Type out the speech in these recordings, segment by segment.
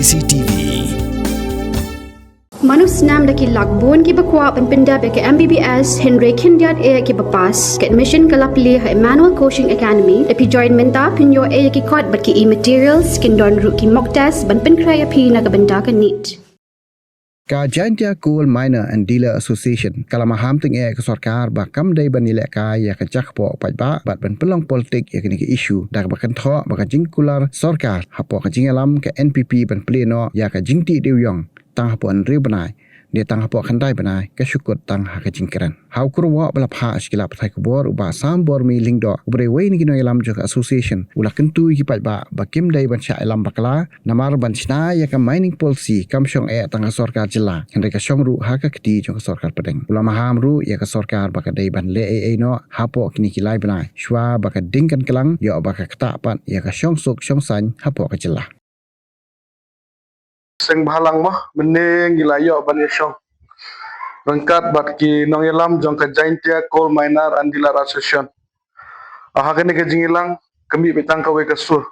CCTV Manus nam daki lakbon ki bakwa penpenda ke MBBS Henry Kindiat e ki bapas ke admission kalapli ha Emmanuel Coaching Academy epi join menta pinyo e ki kot bat ki materials kin don ru ki mock test ban pen kraya pi na benda ka neat Ka Jaintia Coal Miner and Dealer Association kalamaham ting ke sarkar ba kam dai banile ka ya ka jak po ba bat ban pelong politik ya kini ke isu dak ba kan tho ba ka jingkular sarkar hapo ka jingalam ke NPP ban pleno ya ka jingti dewyong tang hapo an riu banai dia tang hapo kan dai banai ka syukut tang ha ka jingkran hau kurwa bala pha askila pathai ku bor uba sam bor mi lingdo ubre wei ni alam jo association ula kentu ki ba kim dai ban sha alam bakla namar ban chna ya ka mining policy kam shong tang sarkar jilla henre ka shong ru ha ka kti jo sarkar padeng ula maham ru ya ka sarkar ba ka dai ban le no hapo kini ki lai banai shwa ba ka dingkan kelang yo ba ka kta pat ya ka shong suk shong san hapo ka jilla seng bahalang mah meneng gilayo ban yesong rangkat bat ki nong yalam jong ka Jaintia Coal Miner and Dealer Association aha kene ke jingilang kami betang ka we ka sur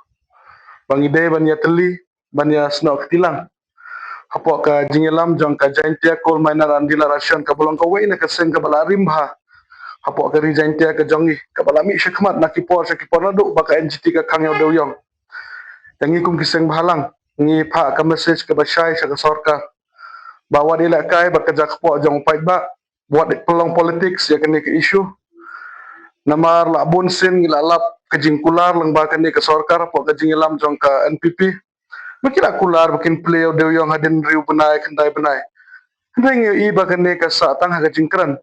bang ide ban ya teli ban ya snok tilang hapo ka jingilam jong ka Jaintia Coal Miner and Dealer Association ka bolong ka we na ka seng ka balarim ha hapo ka ri Jaintia ka jongi ka balami syakmat na ki por na do baka NGT ka kangyo dewyong tangi kum ki seng bahalang ngi pha ka message ke basai sa sarkar bawa dia kai ba kerja kepo jong pai ba buat pelong politik ya kene ke isu namar la bun sin ngi lalap ke jingkular lang ba kene ke sarkar po ke jingilam jong ka NPP makira kular bikin play de yang hadin riu benai kendai benai ngi i ba kene ke sa tang ha ke jingkran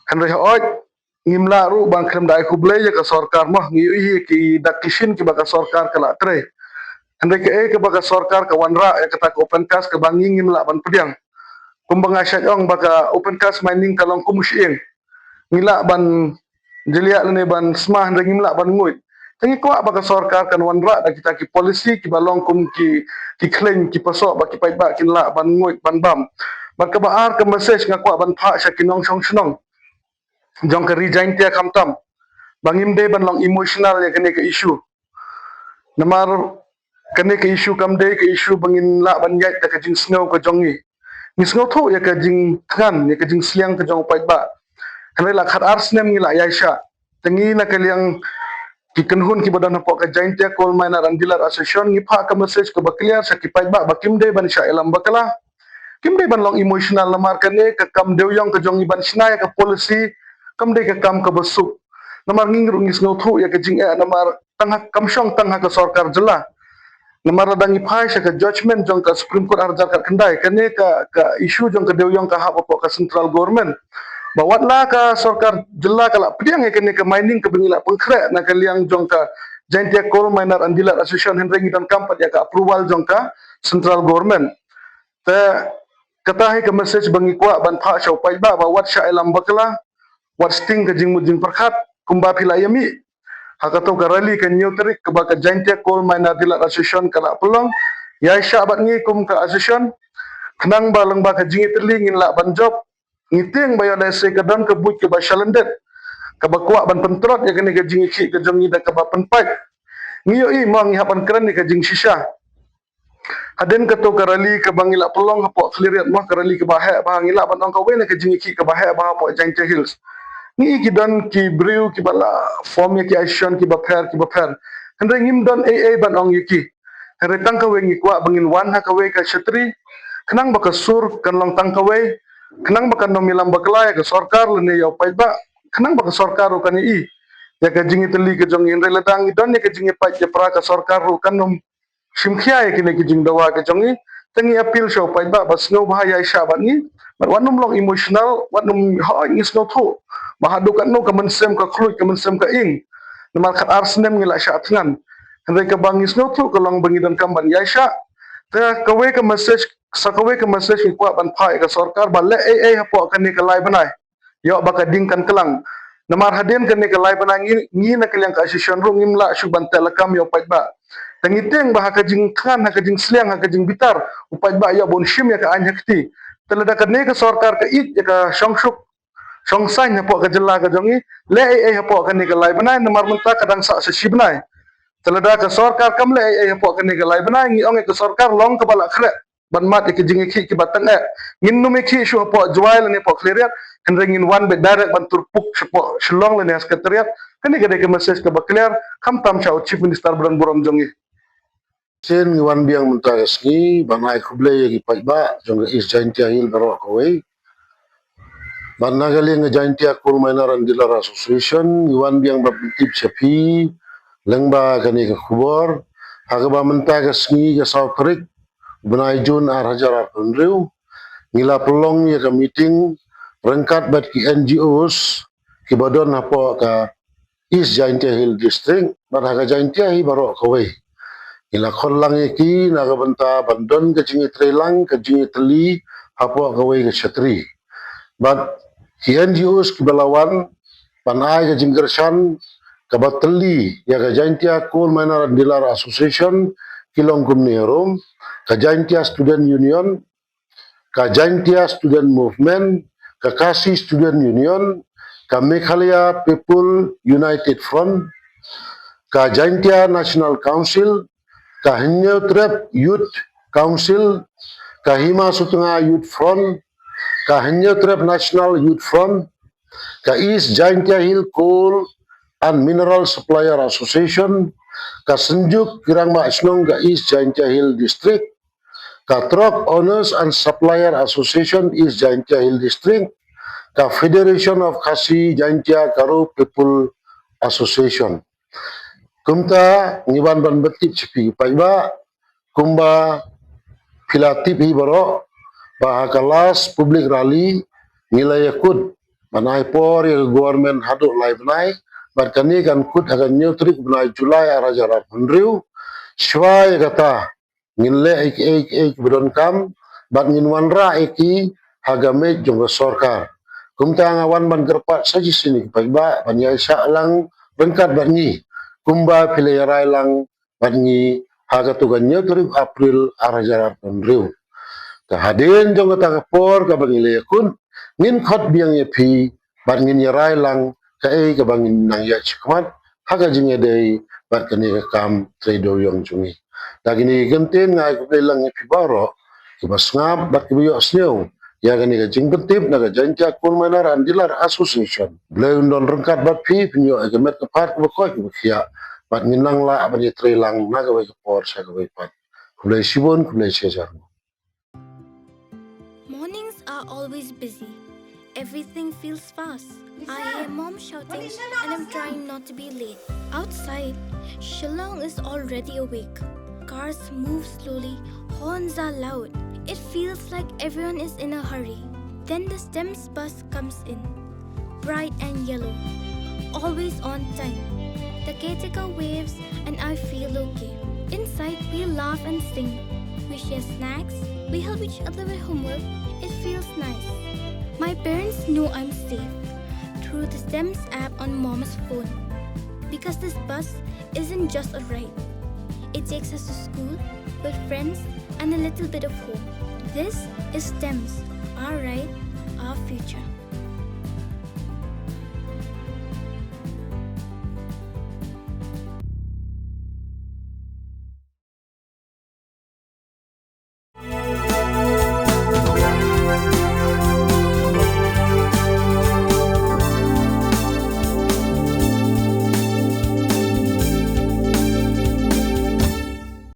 kan re oi ngimla ru bang krem dai ku blay ya ke sarkar mah ngi i ki dakishin ki ba ka sarkar kala tre Hendai ke baka sarkar ke wanra ya kata ke open cast ke banging ngimla ban pediang. Kumbanga syajong baka open cast mining kalong kumusyeng. Ngila ban jelia lene ban smah hendai ngimla ban nguit. Tangi kuak baka sarkar kan wanra da kita ki polisi ki balong kum ki claim ki pasok baki pai ba kinla ban nguit ban bam. Baka baar ke message ngakwa ban pha syakinong song senong. Jong ke Jaintia kamtam. Bangim de ban long emotional ya kene ke isu. Namar kene ke isu kam de ke isu bangin la ban yat ka jing snow ka jongi ni snow tho ya ka jing kan ya ka jing siang ka jong pai ba kene la khat arsnem ngi la yaisha tengi na ka liang ki kenhun ki badan po ka Jaintia Coal Miner and Dealer Association ni pha ka message ka bakliar sa ki pai ba bakim de ban sha elam bakala kim de ban long emotional lamar kene ka kam dewyong ka jongi ban snaya ka policy kam de ka kam ka besuk namar ngingru ngi snow tho ya ka jing namar tangha kam shong tangha ka sarkar jela namara dangi phai sa ka judgment jong ka Supreme Court arjar ka kendai kene ka isu jong ka dewyong ka hap ka central government bawat la ka sarkar jela kala pediang kene ka mining ka bengila pengkre na ka liang jong ka Jaintia Coal Miner and Dealer Association henry dan kampat ya ka approval jong ka central government ta kata ka message bangi kwa ban pha sa pai ba wat sha elam bakla wat sting ka jing perkhat kumba philayami hakato karali ka new tarik ka baka Jaintia Coal Miner Dealer Association kala pelong ya syabat ngi kum ka association kenang balang baka jingi terli ngin la ban job ngiting bayo lese ka dan ka but ka ba shalandet ka bakwa ban pentrot ya kene ka jingi ki ka jongi da ka ba penpai ngiyo i mo ngi hapan kran ni ka jing shisha haden ka to karali ka bangila pelong hapo cleariat mo karali ka ba ha ba ngila ban ong ka we ka jingi ki ka ba ha ba hapo Jaintia Hills ni ki dan ki brew ki bala form ki action ki baper hendai ngim dan ban ong yiki hendai tang ka wengi kwa bangin wan ha ka we ka chatri kenang baka sur kan long tang ka we kenang baka nomilam bakla ya ka sarkar lene ya pai ba kenang baka sarkar ro kan i ya ka jingi teli ka jong hendai ladang dan ya ka jingi pai ya pra ka sarkar ro kan nom simkhia ya kine ki jing dawa ka jongi tangi appeal show pai ba bas no bahaya syabat ni wanum long emotional wanum ha ngis no tho mahadukan no kamensem ka khlut kamensem ka ing namar khat arsnem ngila sya tngan hendai ka bangis no tho kalong bangi dan kamban yaisha ta kawe ka message sakawe ka message ki kwa ban phai ka sarkar ba le hapo kan ni ka lai banai yo baka dingkan kelang namar hadin kan ni ka lai banai ngi na kaliang ka association ro ngimla shu ban telekam yo pai ba tangiteng ba ka jing khan ha ka jing sliang ha ka jing bitar upai ba ya bon shim ya ka anjakti telada ka ne ka sarkar ka it ya ka shongshuk songsai hapo ka jela ka jongi le hapo kan ni ka lai banai namar menta kadang sa shibnai Telada ke sarkar kamle pok kene ke lai bana ngi ong ke sarkar long ke balak kre ban mat ke jingi ki batang ngin numi ki shu pok jual ne pok kleriat kan ringin wan be direct ban turpuk pok shlong le ne sekretariat kene ke message ke bakler kam tam chau chief minister buran buram jongi Sen ngi wan biang muntagas ni banai kuble gi pajba jong is jaintia hil baro kawai ban nagali ngi jaintia kul mainaran dilar association ngi wan biang babtip chapi lengba kani ke kubor agaba muntagas ngi ke sautrik banai jun ar hajar ar penriu ngila pelong ya ke meeting rengkat bat ki NGOs ki badon hapo ka is jaintia hil district ban haga jaintia hi baro kawai ila khollang ki nagabanta bandon ke jingi trelang ke jingi teli hapo gawai ke chatri but ki NGOs ki balawan panai ke jinggershan ke bateli ya ke jaintia coal miner and dealer association kilong kumni rom ke jaintia student union ke jaintia student movement ke kasi student union ke Meghalaya people united front ke jaintia national council Kahinya Trap Youth Council, Kahima Sutunga Youth Front, Kahinya Trap National Youth Front, Ka East Jaintia Hill Coal and Mineral Supplier Association, Ka Senjuk Kirangma Isnong Ka East Jaintia Hill District, Ka Truck Owners and Supplier Association East Jaintia Hill District, Ka Federation of Kasi Jaintia Karo People Association. Kumta ngiban ban betip cepi paiba kumba filatip hi baro bah kelas public rally nilai kud manai por ya government haduk lai benai barkani kan kud akan neutrik benai Julai arajar penriu shwai kata nilai ek berdon kam bat nginwanra eki hagame jong sorkar kumta ngawan ban gerpat saji sini paiba banyai syalang bengkat banyi kumba pilerai lang banyi haga tugannya 3 April arajar penriu kehadiran jong kata kapor ka bangile kun ngin khot biang ye phi ban ngin yarai lang ka ke bangin nang ya chikmat haga jinge dei bat kani kam tredo yong chungi dagini genten ngai ku lang ye phi baro ke basngap bat ku yo sneu ya kani ka jingtip na ka jancha kun manar andilar association bleun don rengkat bat phi pinyo ke met ka pat ku ko ku khia bat nginang la ban ye tre lang na ka wai por sa ka wai pat kulai sibon kulai sejar. Mornings are always busy. Everything feels fast. I hear mom shouting and I'm trying not to be late. Outside, Shillong is already awake. Cars move slowly, horns are loud. It feels like everyone is in a hurry. Then the STEMS bus comes in, bright and yellow, always on time. The caretaker waves and I feel okay. Inside, we laugh and sing. We share snacks. We help each other with homework. It feels nice. My parents know I'm safe through the STEMS app on mom's phone. Because this bus isn't just a ride. It takes us to school, with friends, and a little bit of home. This is STEMS, our ride, our future.